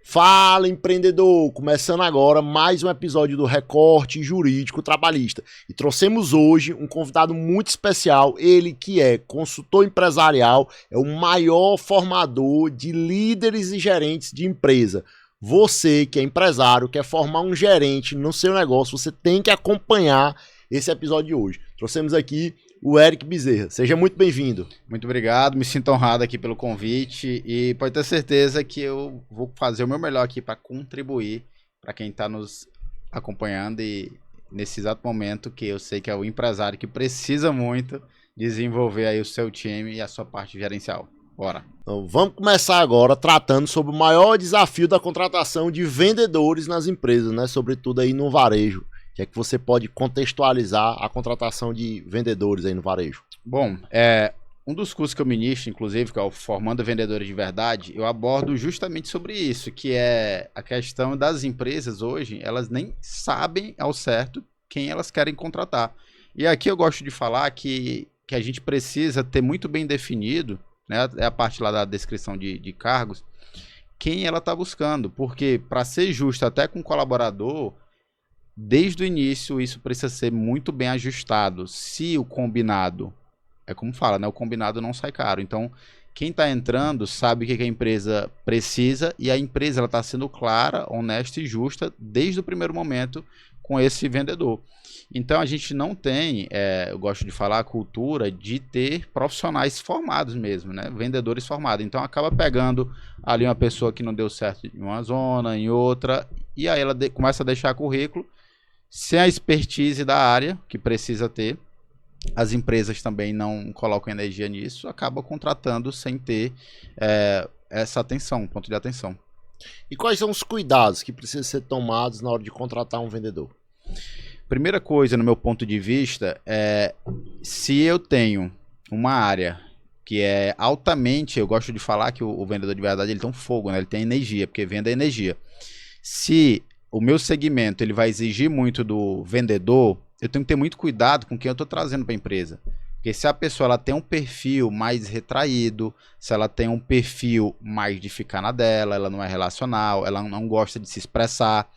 Fala, empreendedor! Começando agora mais um episódio do Recorte Jurídico Trabalhista. E trouxemos hoje um convidado muito especial, ele que é consultor empresarial, é o maior formador de líderes e gerentes de empresa. Você que é empresário, quer formar um gerente no seu negócio, você tem que acompanhar esse episódio de hoje. Trouxemos aqui o Eric Bezerra. Seja muito bem-vindo. Muito obrigado, me sinto honrado aqui pelo convite e pode ter certeza que eu vou fazer o meu melhor aqui para contribuir para quem está nos acompanhando e nesse exato momento que eu sei que é o empresário que precisa muito desenvolver aí o seu time e a sua parte gerencial. Bora! Então, vamos começar agora tratando sobre o maior desafio da contratação de vendedores nas empresas, né? Sobretudo aí no varejo. Que é que você pode contextualizar a contratação de vendedores aí no varejo? Bom, um dos cursos que eu ministro, inclusive, que é o Formando Vendedores de Verdade, eu abordo justamente sobre isso, que é a questão das empresas hoje, elas nem sabem ao certo quem elas querem contratar. E aqui eu gosto de falar que a gente precisa ter muito bem definido, né, é a parte lá da descrição de cargos, quem ela está buscando, porque para ser justo até com o colaborador, desde o início, isso precisa ser muito bem ajustado. Se o combinado, é como fala, né? O combinado não sai caro. Então, quem está entrando sabe o que a empresa precisa e a empresa está sendo clara, honesta e justa desde o primeiro momento com esse vendedor. Então, a gente não tem, eu gosto de falar, a cultura de ter profissionais formados mesmo, né? Vendedores formados. Então, acaba pegando ali uma pessoa que não deu certo em uma zona, em outra, e aí ela começa a deixar currículo. Sem a expertise da área, que precisa ter, as empresas também não colocam energia nisso, acaba contratando sem ter essa atenção, ponto de atenção. E quais são os cuidados que precisam ser tomados na hora de contratar um vendedor? Primeira coisa, no meu ponto de vista, se eu tenho uma área que é altamente, eu gosto de falar que o vendedor de verdade ele tem um fogo, né? Ele tem energia, porque venda é energia. Se o meu segmento ele vai exigir muito do vendedor, eu tenho que ter muito cuidado com quem eu estou trazendo para a empresa. Porque se a pessoa ela tem um perfil mais retraído, se ela tem um perfil mais de ficar na dela, ela não é relacional, ela não gosta de se expressar,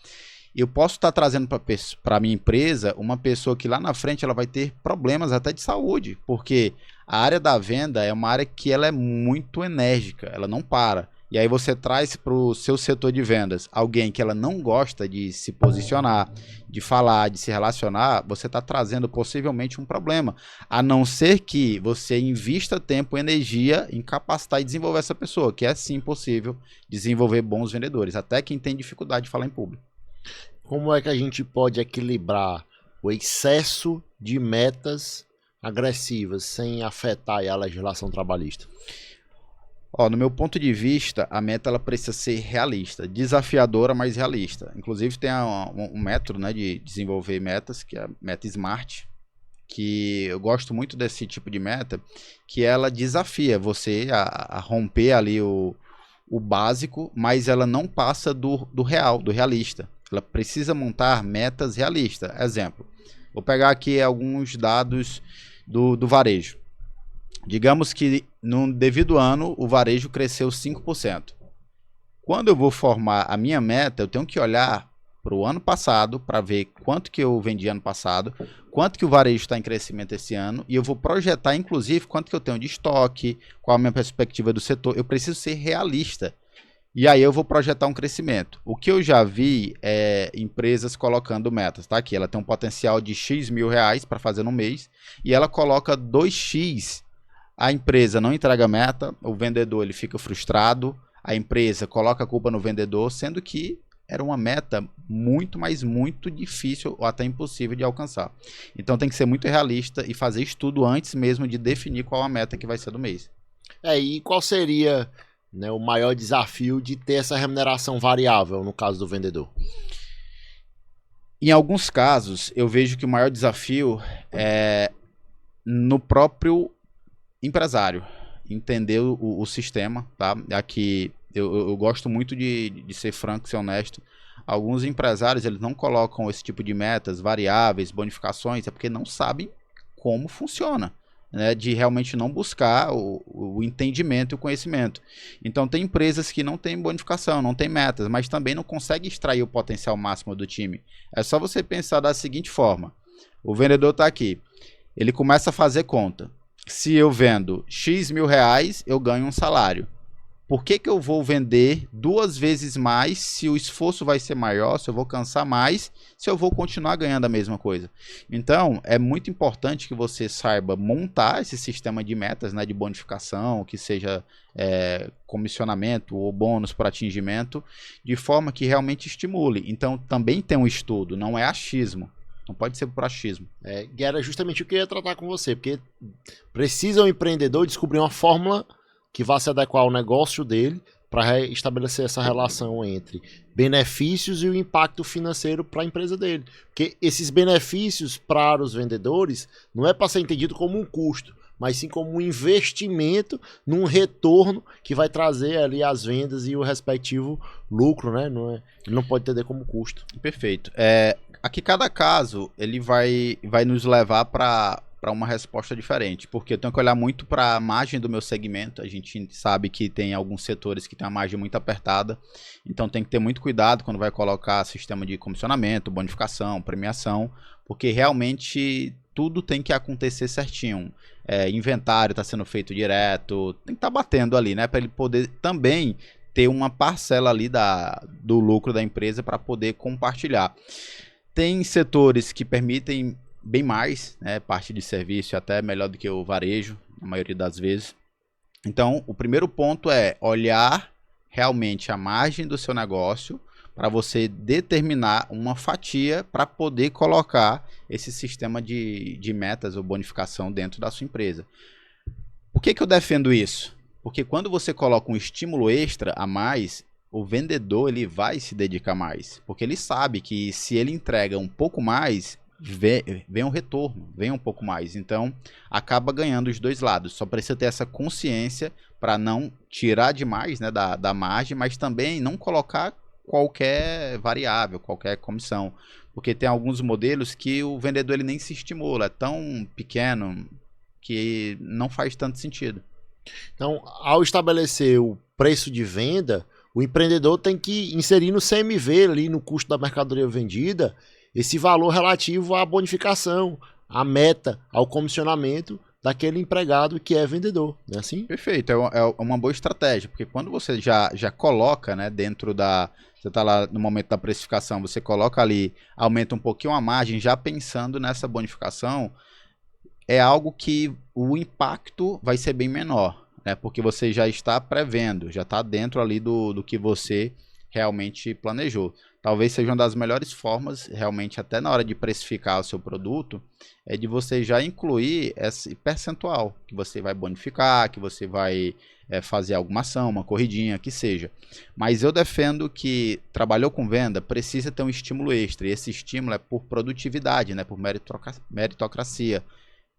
eu posso estar trazendo para a minha empresa uma pessoa que lá na frente ela vai ter problemas até de saúde, porque a área da venda é uma área que ela é muito enérgica, ela não para. E aí você traz para o seu setor de vendas alguém que ela não gosta de se posicionar, de falar, de se relacionar, você está trazendo possivelmente um problema. A não ser que você invista tempo e energia em capacitar e desenvolver essa pessoa, que é sim possível desenvolver bons vendedores, até quem tem dificuldade de falar em público. Como é que a gente pode equilibrar o excesso de metas agressivas sem afetar a legislação trabalhista? No meu ponto de vista, a meta ela precisa ser realista, desafiadora, mas realista. Inclusive tem um método, né, de desenvolver metas, que é a meta SMART, que eu gosto muito desse tipo de meta, que ela desafia você a romper ali o básico, mas ela não passa do real, do realista. Ela precisa montar metas realistas. Exemplo, vou pegar aqui alguns dados do varejo. Digamos que no devido ano o varejo cresceu 5%. Quando eu vou formar a minha meta, eu tenho que olhar para o ano passado para ver quanto que eu vendi ano passado, quanto que o varejo está em crescimento esse ano, e eu vou projetar inclusive quanto que eu tenho de estoque, qual a minha perspectiva do setor. Eu preciso ser realista. E aí eu vou projetar um crescimento. O que eu já vi é empresas colocando metas, tá? Aqui ela tem um potencial de X mil reais para fazer no mês e ela coloca 2x. A empresa não entrega a meta, o vendedor ele fica frustrado, a empresa coloca a culpa no vendedor, sendo que era uma meta muito, mas muito difícil ou até impossível de alcançar. Então tem que ser muito realista e fazer estudo antes mesmo de definir qual a meta que vai ser do mês. E qual seria, né, o maior desafio de ter essa remuneração variável no caso do vendedor? Em alguns casos, eu vejo que o maior desafio é no próprio empresário, entender o sistema, tá? Aqui eu gosto muito de ser franco, ser honesto. Alguns empresários eles não colocam esse tipo de metas, variáveis, bonificações, é porque não sabem como funciona. né, de realmente não buscar o entendimento e o conhecimento. Então tem empresas que não têm bonificação, não têm metas, mas também não conseguem extrair o potencial máximo do time. É só você pensar da seguinte forma: o vendedor está aqui, ele começa a fazer conta. Se eu vendo X mil reais, eu ganho um salário. Por que eu vou vender 2 vezes mais se o esforço vai ser maior, se eu vou cansar mais, se eu vou continuar ganhando a mesma coisa? Então, é muito importante que você saiba montar esse sistema de metas, né, de bonificação, que seja comissionamento ou bônus por atingimento, de forma que realmente estimule. Então, também tem um estudo, não é achismo. Não pode ser por achismo. E era justamente o que eu ia tratar com você, porque precisa o empreendedor descobrir uma fórmula que vá se adequar ao negócio dele para estabelecer essa relação entre benefícios e o impacto financeiro para a empresa dele. Porque esses benefícios para os vendedores não é para ser entendido como um custo, mas sim como um investimento num retorno que vai trazer ali as vendas e o respectivo lucro, né? Ele não pode entender como custo. Perfeito. Aqui cada caso ele vai nos levar para uma resposta diferente, porque eu tenho que olhar muito para a margem do meu segmento. A gente sabe que tem alguns setores que tem a margem muito apertada, então tem que ter muito cuidado quando vai colocar sistema de comissionamento, bonificação, premiação, porque realmente tudo tem que acontecer certinho. Inventário está sendo feito direto, tem que estar batendo ali, né, para ele poder também ter uma parcela ali do lucro da empresa para poder compartilhar. Tem setores que permitem bem mais, né, parte de serviço até melhor do que o varejo, na maioria das vezes. Então, o primeiro ponto é olhar realmente a margem do seu negócio para você determinar uma fatia para poder colocar esse sistema de metas ou bonificação dentro da sua empresa. Por que eu defendo isso? Porque quando você coloca um estímulo extra a mais, o vendedor ele vai se dedicar mais, porque ele sabe que se ele entrega um pouco mais, vem um retorno, vem um pouco mais. Então, acaba ganhando os dois lados. Só precisa ter essa consciência para não tirar demais, né, da margem, mas também não colocar qualquer variável, qualquer comissão. Porque tem alguns modelos que o vendedor ele nem se estimula, é tão pequeno que não faz tanto sentido. Então, ao estabelecer o preço de venda, o empreendedor tem que inserir no CMV, ali no custo da mercadoria vendida, esse valor relativo à bonificação, à meta, ao comissionamento daquele empregado que é vendedor, não é assim? Perfeito, é uma boa estratégia, porque quando você já coloca, né, dentro você está lá no momento da precificação, você coloca ali, aumenta um pouquinho a margem, já pensando nessa bonificação, é algo que o impacto vai ser bem menor, né, porque você já está prevendo, já está dentro ali do que você realmente planejou. Talvez seja uma das melhores formas, realmente, até na hora de precificar o seu produto, é de você já incluir esse percentual que você vai bonificar, que você vai fazer alguma ação, uma corridinha, que seja. Mas eu defendo que trabalhou com venda, precisa ter um estímulo extra, e esse estímulo é por produtividade, né, por meritocracia.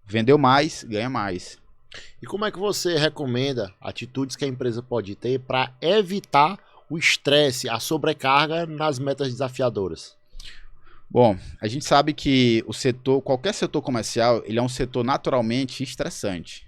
Vendeu mais, ganha mais. E como é que você recomenda atitudes que a empresa pode ter para evitar o estresse, a sobrecarga nas metas desafiadoras? Bom, a gente sabe que qualquer setor comercial, ele é um setor naturalmente estressante.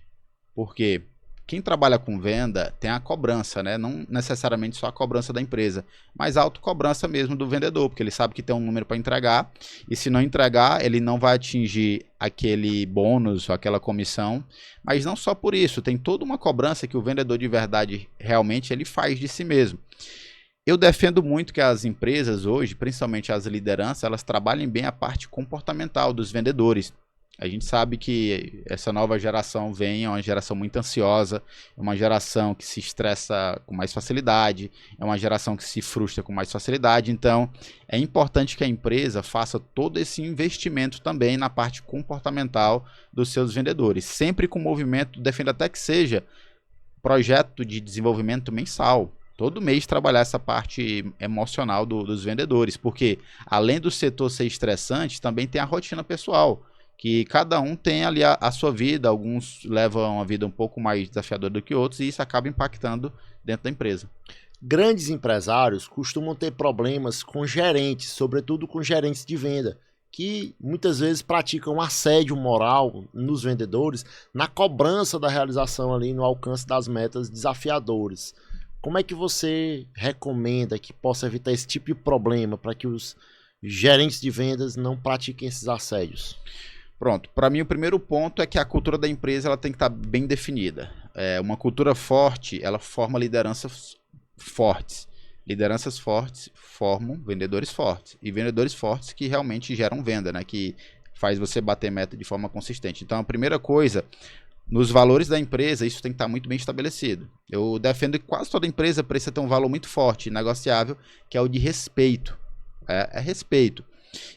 Porque quem trabalha com venda tem a cobrança, né? Não necessariamente só a cobrança da empresa, mas a autocobrança mesmo do vendedor, porque ele sabe que tem um número para entregar, e se não entregar, ele não vai atingir aquele bônus, aquela comissão. Mas não só por isso, tem toda uma cobrança que o vendedor de verdade realmente ele faz de si mesmo. Eu defendo muito que as empresas hoje, principalmente as lideranças, elas trabalhem bem a parte comportamental dos vendedores. A gente sabe que essa nova geração é uma geração muito ansiosa, é uma geração que se estressa com mais facilidade, é uma geração que se frustra com mais facilidade. Então, é importante que a empresa faça todo esse investimento também na parte comportamental dos seus vendedores. Sempre com movimento, defendo até que seja projeto de desenvolvimento mensal. Todo mês trabalhar essa parte emocional dos vendedores, porque além do setor ser estressante, também tem a rotina pessoal, que cada um tem ali a sua vida, alguns levam uma vida um pouco mais desafiadora do que outros, e isso acaba impactando dentro da empresa. Grandes empresários costumam ter problemas com gerentes, sobretudo com gerentes de venda, que muitas vezes praticam assédio moral nos vendedores na cobrança da realização ali no alcance das metas desafiadoras. Como é que você recomenda que possa evitar esse tipo de problema para que os gerentes de vendas não pratiquem esses assédios? Pronto, para mim o primeiro ponto é que a cultura da empresa ela tem que estar bem definida. Uma cultura forte, ela forma lideranças fortes. Lideranças fortes formam vendedores fortes. E vendedores fortes que realmente geram venda, né? Que faz você bater meta de forma consistente. Então, a primeira coisa, nos valores da empresa, isso tem que estar muito bem estabelecido. Eu defendo que quase toda empresa precisa ter um valor muito forte, negociável, que é o de respeito. É respeito.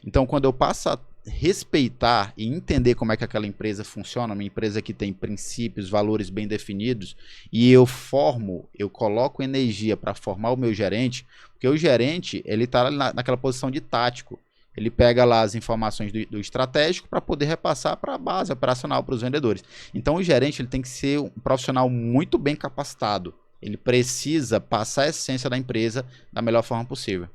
Então, quando eu passo a respeitar e entender como é que aquela empresa funciona, uma empresa que tem princípios, valores bem definidos, e eu coloco energia para formar o meu gerente, porque o gerente, ele está naquela posição de tático. Ele pega lá as informações do estratégico para poder repassar para a base operacional, para os vendedores. Então o gerente ele tem que ser um profissional muito bem capacitado. Ele precisa passar a essência da empresa da melhor forma possível.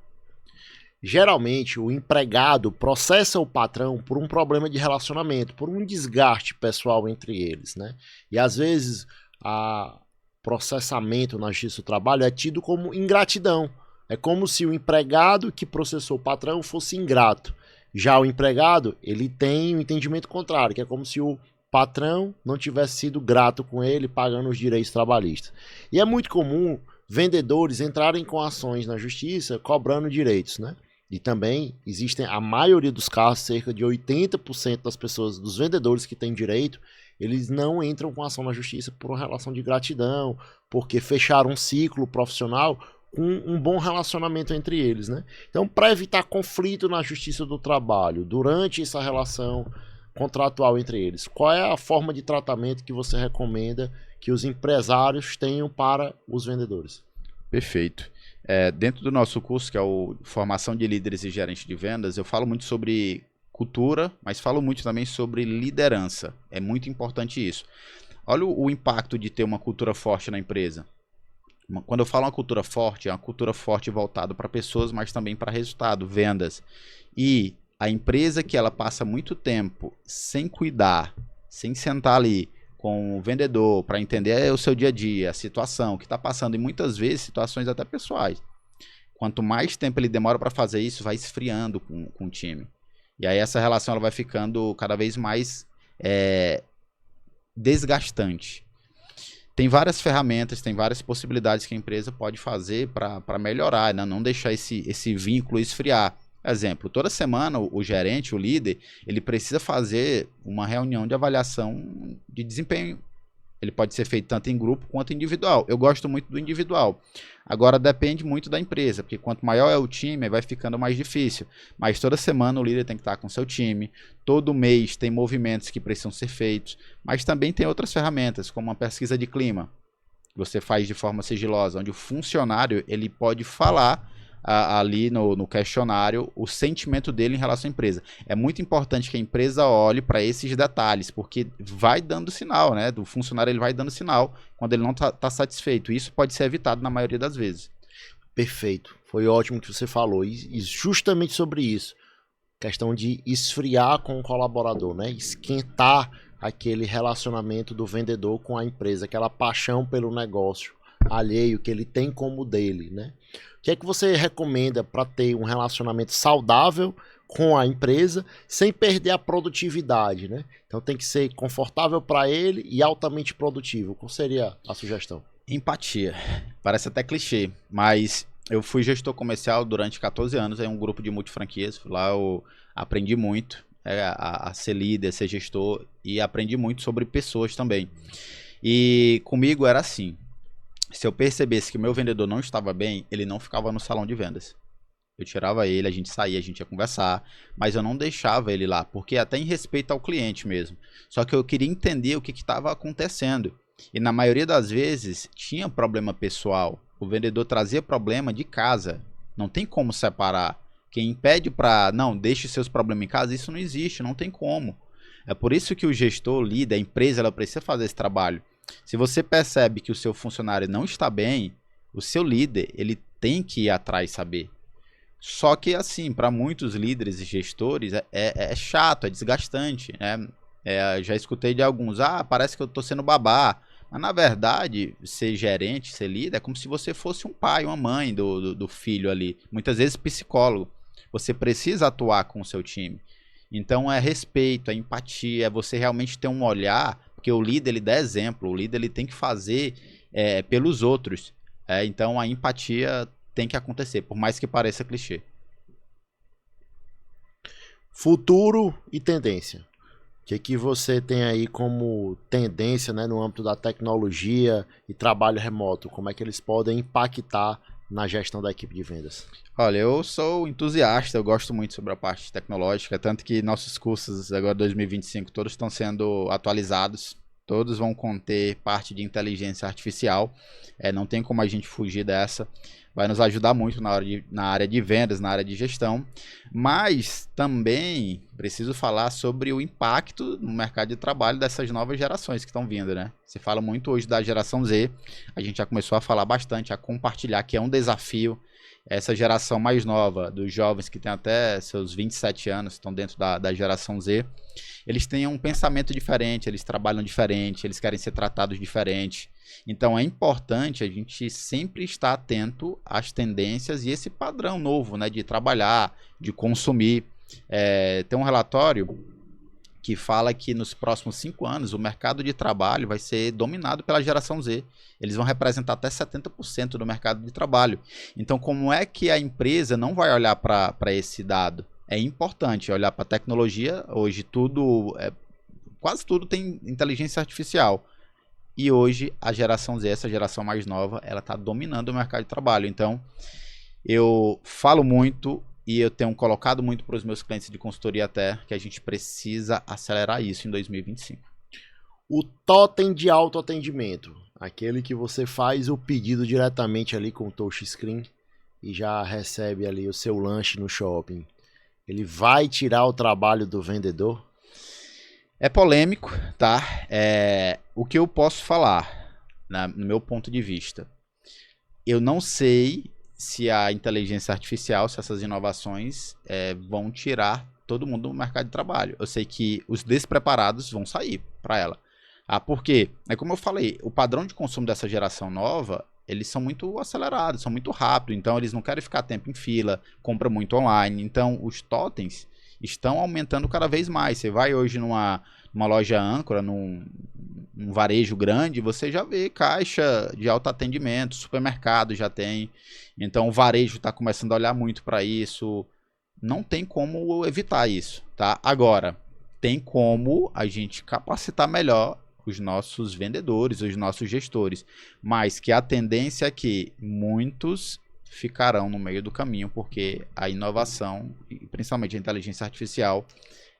Geralmente, o empregado processa o patrão por um problema de relacionamento, por um desgaste pessoal entre eles, né? E às vezes, o processamento na justiça do trabalho é tido como ingratidão. É como se o empregado que processou o patrão fosse ingrato. Já o empregado, ele tem um entendimento contrário, que é como se o patrão não tivesse sido grato com ele, pagando os direitos trabalhistas. E é muito comum vendedores entrarem com ações na justiça cobrando direitos, né? E também existem, a maioria dos casos, cerca de 80% das pessoas, dos vendedores que têm direito, eles não entram com ação na justiça por uma relação de gratidão, porque fecharam um ciclo profissional com um bom relacionamento entre eles, né? Então, para evitar conflito na justiça do trabalho, durante essa relação contratual entre eles, qual é a forma de tratamento que você recomenda que os empresários tenham para os vendedores? Perfeito. Dentro do nosso curso, que é o Formação de Líderes e Gerentes de Vendas, eu falo muito sobre cultura, mas falo muito também sobre liderança. É muito importante isso. Olha o impacto de ter uma cultura forte na empresa. Quando eu falo uma cultura forte, é uma cultura forte voltada para pessoas, mas também para resultado, vendas. E a empresa que ela passa muito tempo sem cuidar, sem sentar ali com o vendedor para entender o seu dia a dia, a situação que está passando, e muitas vezes situações até pessoais. Quanto mais tempo ele demora para fazer isso, vai esfriando com o time. E aí essa relação ela vai ficando cada vez mais desgastante. Tem várias ferramentas, tem várias possibilidades que a empresa pode fazer para melhorar, né? Não deixar esse vínculo esfriar. Exemplo, toda semana o gerente, o líder, ele precisa fazer uma reunião de avaliação de desempenho. Ele pode ser feito tanto em grupo quanto individual. Eu gosto muito do individual. Agora depende muito da empresa, porque quanto maior é o time, vai ficando mais difícil. Mas toda semana o líder tem que estar com o seu time. Todo mês tem movimentos que precisam ser feitos. Mas também tem outras ferramentas, como uma pesquisa de clima, que você faz de forma sigilosa, onde o funcionário ele pode falar ali no questionário o sentimento dele em relação à empresa. É muito importante que a empresa olhe para esses detalhes, porque vai dando sinal, né? Do funcionário ele vai dando sinal quando ele não está satisfeito. Isso pode ser evitado na maioria das vezes. Perfeito. Foi ótimo que você falou. E justamente sobre isso. Questão de esfriar com o colaborador, né? Esquentar aquele relacionamento do vendedor com a empresa, aquela paixão pelo negócio alheio que ele tem como dele, né? O que é que você recomenda para ter um relacionamento saudável com a empresa sem perder a produtividade, né? Então tem que ser confortável para ele e altamente produtivo. Qual seria a sugestão? Empatia. Parece até clichê, mas eu fui gestor comercial durante 14 anos em um grupo de multifranquias. Lá eu aprendi muito a ser líder, a ser gestor, e aprendi muito sobre pessoas também. E comigo era assim. Se eu percebesse que o meu vendedor não estava bem, ele não ficava no salão de vendas. Eu tirava ele, a gente saía, a gente ia conversar, mas eu não deixava ele lá, porque até em respeito ao cliente mesmo. Só que eu queria entender o que estava acontecendo. E na maioria das vezes tinha problema pessoal. O vendedor trazia problema de casa. Não tem como separar. Quem impede para, não, deixe seus problemas em casa, isso não existe, não tem como. É por isso que o gestor, o líder, a empresa, ela precisa fazer esse trabalho. Se você percebe que o seu funcionário não está bem, o seu líder, ele tem que ir atrás saber. Só que, assim, para muitos líderes e gestores é chato, é desgastante, né? Já escutei de alguns, parece que eu tô sendo babá. Mas, na verdade, ser gerente, ser líder, é como se você fosse um pai, uma mãe do filho ali. Muitas vezes psicólogo. Você precisa atuar com o seu time. Então, é respeito, é empatia, é você realmente ter um olhar, porque o líder, ele dá exemplo, o líder, ele tem que fazer pelos outros. Então, a empatia tem que acontecer, por mais que pareça clichê. Futuro e tendência. O que você tem aí como tendência, né, no âmbito da tecnologia e trabalho remoto? Como é que eles podem impactar na gestão da equipe de vendas? Olha, eu sou entusiasta, eu gosto muito sobre a parte tecnológica, tanto que nossos cursos agora 2025 todos estão sendo atualizados, todos vão conter parte de inteligência artificial, não tem como a gente fugir dessa. Vai nos ajudar muito na área de vendas, na área de gestão, mas também preciso falar sobre o impacto no mercado de trabalho dessas novas gerações que estão vindo, né? Se fala muito hoje da geração Z, a gente já começou a falar bastante, a compartilhar que é um desafio. Essa geração mais nova, dos jovens que têm até seus 27 anos, estão dentro da geração Z, eles têm um pensamento diferente, eles trabalham diferente, eles querem ser tratados diferente. Então é importante a gente sempre estar atento às tendências e esse padrão novo, né, de trabalhar, de consumir. Tem um relatório que fala que nos próximos 5 anos o mercado de trabalho vai ser dominado pela geração Z. Eles vão representar até 70% do mercado de trabalho. Então, como é que a empresa não vai olhar para esse dado? É importante olhar para a tecnologia. Hoje quase tudo tem inteligência artificial. E hoje a geração Z, essa geração mais nova, ela está dominando o mercado de trabalho. Então, eu falo muito e eu tenho colocado muito para os meus clientes de consultoria até que a gente precisa acelerar isso em 2025. O totem de autoatendimento, aquele que você faz o pedido diretamente ali com o touchscreen e já recebe ali o seu lanche no shopping. Ele vai tirar o trabalho do vendedor? É polêmico, tá? O que eu posso falar, no meu ponto de vista, eu não sei se a inteligência artificial, se essas inovações vão tirar todo mundo do mercado de trabalho. Eu sei que os despreparados vão sair para ela. Porque, como eu falei, o padrão de consumo dessa geração nova, eles são muito acelerados, são muito rápidos, então eles não querem ficar tempo em fila, compra muito online, então os totens estão aumentando cada vez mais. Você vai hoje numa loja âncora, num varejo grande, você já vê caixa de autoatendimento, supermercado já tem, então o varejo está começando a olhar muito para isso, não tem como evitar isso, tá? Agora, tem como a gente capacitar melhor os nossos vendedores, os nossos gestores, mas que a tendência é que muitos ficarão no meio do caminho, porque a inovação, e principalmente a inteligência artificial,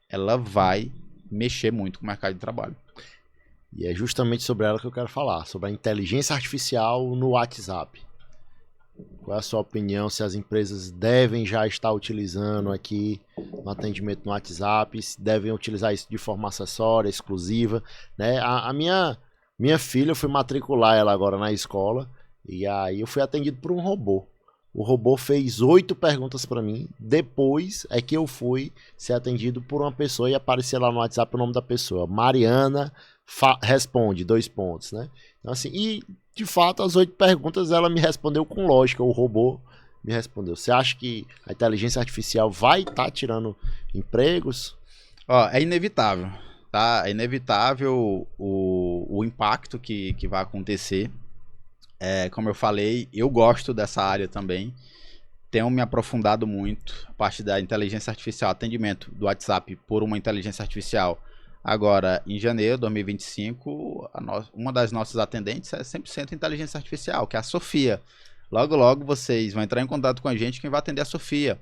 ela vai mexer muito com o mercado de trabalho. E é justamente sobre ela que eu quero falar, sobre a inteligência artificial no WhatsApp. Qual é a sua opinião, se as empresas devem já estar utilizando aqui no atendimento no WhatsApp, se devem utilizar isso de forma acessória, exclusiva, né? A minha filha, eu fui matricular ela agora na escola, e aí eu fui atendido por um robô. O robô fez 8 perguntas para mim, depois é que eu fui ser atendido por uma pessoa e aparecer lá no WhatsApp o nome da pessoa. Mariana responde, 2 pontos, né? Então assim, e de fato as 8 perguntas ela me respondeu com lógica, o robô me respondeu. Você acha que a inteligência artificial vai estar tirando empregos? É inevitável, tá? É inevitável o impacto que vai acontecer. Como eu falei, eu gosto dessa área também. Tenho me aprofundado muito a parte da inteligência artificial, atendimento do WhatsApp por uma inteligência artificial. Agora, em janeiro de 2025, uma das nossas atendentes é 100% inteligência artificial, que é a Sofia. Logo, logo vocês vão entrar em contato com a gente, quem vai atender a Sofia.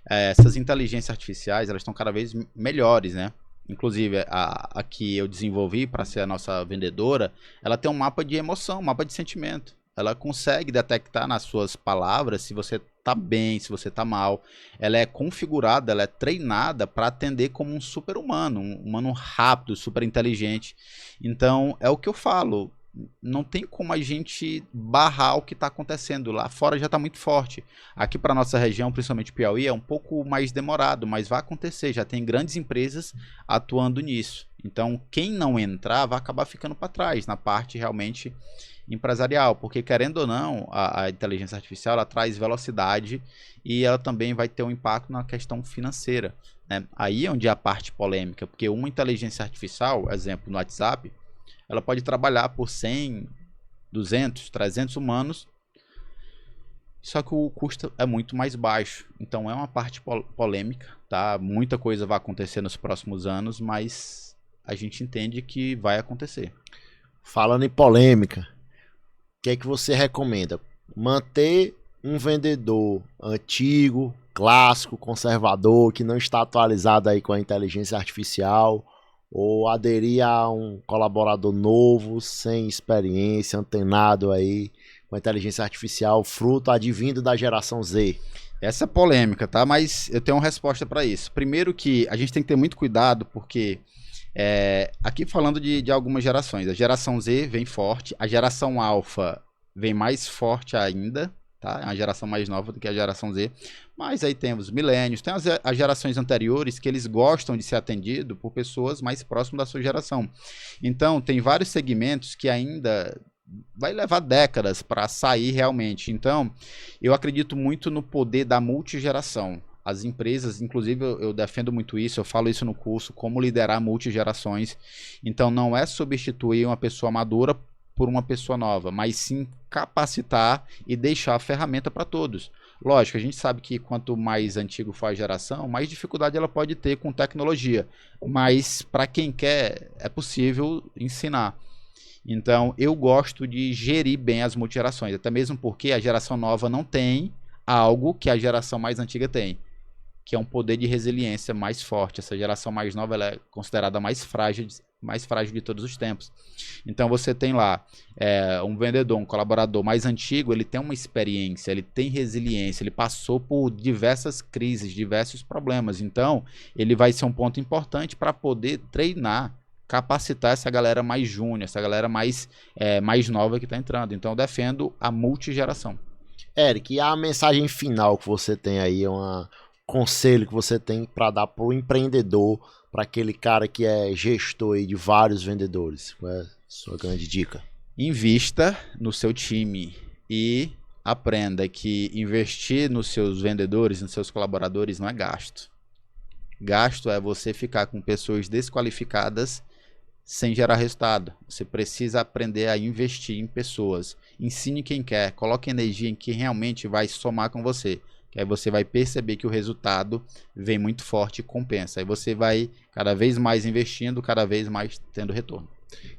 Essas inteligências artificiais, elas estão cada vez melhores, né? Inclusive, a que eu desenvolvi para ser a nossa vendedora, ela tem um mapa de emoção, um mapa de sentimento. Ela consegue detectar nas suas palavras se você tá bem, se você tá mal. Ela é configurada, ela é treinada para atender como um super-humano, um humano rápido, super inteligente. Então, é o que eu falo. não tem como a gente barrar o que está acontecendo. Lá fora já está muito forte. Aqui para nossa região, principalmente Piauí, é um pouco mais demorado, mas vai acontecer. Já tem grandes empresas atuando nisso. Então, quem não entrar vai acabar ficando para trás na parte realmente empresarial, porque querendo ou não, a inteligência artificial ela traz velocidade e ela também vai ter um impacto na questão financeira, né? Aí é onde é a parte polêmica, porque uma inteligência artificial, exemplo no WhatsApp, ela pode trabalhar por 100, 200, 300 humanos, só que o custo é muito mais baixo. Então é uma parte polêmica, tá? Muita coisa vai acontecer nos próximos anos, mas a gente entende que vai acontecer. Falando em polêmica, o que é que você recomenda? Manter um vendedor antigo, clássico, conservador, que não está atualizado aí com a inteligência artificial, ou aderir a um colaborador novo, sem experiência, antenado aí com a inteligência artificial, fruto advindo da geração Z? Essa é polêmica, tá? Mas eu tenho uma resposta para isso. Primeiro que a gente tem que ter muito cuidado, porque aqui falando de algumas gerações, a geração Z vem forte, a geração Alpha vem mais forte ainda, tá? É uma geração mais nova do que a geração Z. Mas aí temos milênios, tem as gerações anteriores que eles gostam de ser atendido por pessoas mais próximas da sua geração. Então, tem vários segmentos que ainda vai levar décadas para sair realmente. Então, eu acredito muito no poder da multigeração. As empresas, inclusive eu defendo muito isso, eu falo isso no curso, como liderar multigerações. Então, não é substituir uma pessoa madura por uma pessoa nova, mas sim capacitar e deixar a ferramenta para todos. Lógico, a gente sabe que quanto mais antigo for a geração, mais dificuldade ela pode ter com tecnologia, mas para quem quer, é possível ensinar. Então, eu gosto de gerir bem as multigerações, até mesmo porque a geração nova não tem algo que a geração mais antiga tem, que é um poder de resiliência mais forte. Essa geração mais nova ela é considerada mais frágil de todos os tempos. Então você tem lá um vendedor, um colaborador mais antigo, ele tem uma experiência, ele tem resiliência, ele passou por diversas crises, diversos problemas. Então ele vai ser um ponto importante para poder treinar, capacitar essa galera mais júnior, essa galera mais nova que está entrando. Então eu defendo a multigeração. Eric, e a mensagem final que você tem aí, conselho que você tem para dar para o empreendedor, para aquele cara que é gestor aí de vários vendedores? Qual é a sua grande dica? Invista no seu time e aprenda que investir nos seus vendedores, nos seus colaboradores não é gasto. Gasto é você ficar com pessoas desqualificadas sem gerar resultado. Você precisa aprender a investir em pessoas. Ensine quem quer, coloque energia em quem realmente vai somar com você. Que aí você vai perceber que o resultado vem muito forte e compensa. Aí você vai cada vez mais investindo, cada vez mais tendo retorno.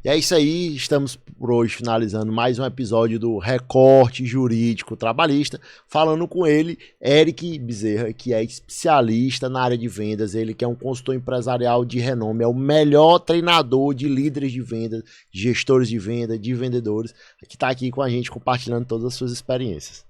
E é isso aí, estamos por hoje finalizando mais um episódio do Recorte Jurídico Trabalhista, falando com ele, Eric Bezerra, que é especialista na área de vendas, ele que é um consultor empresarial de renome, é o melhor treinador de líderes de vendas, de gestores de venda, de vendedores, que está aqui com a gente compartilhando todas as suas experiências.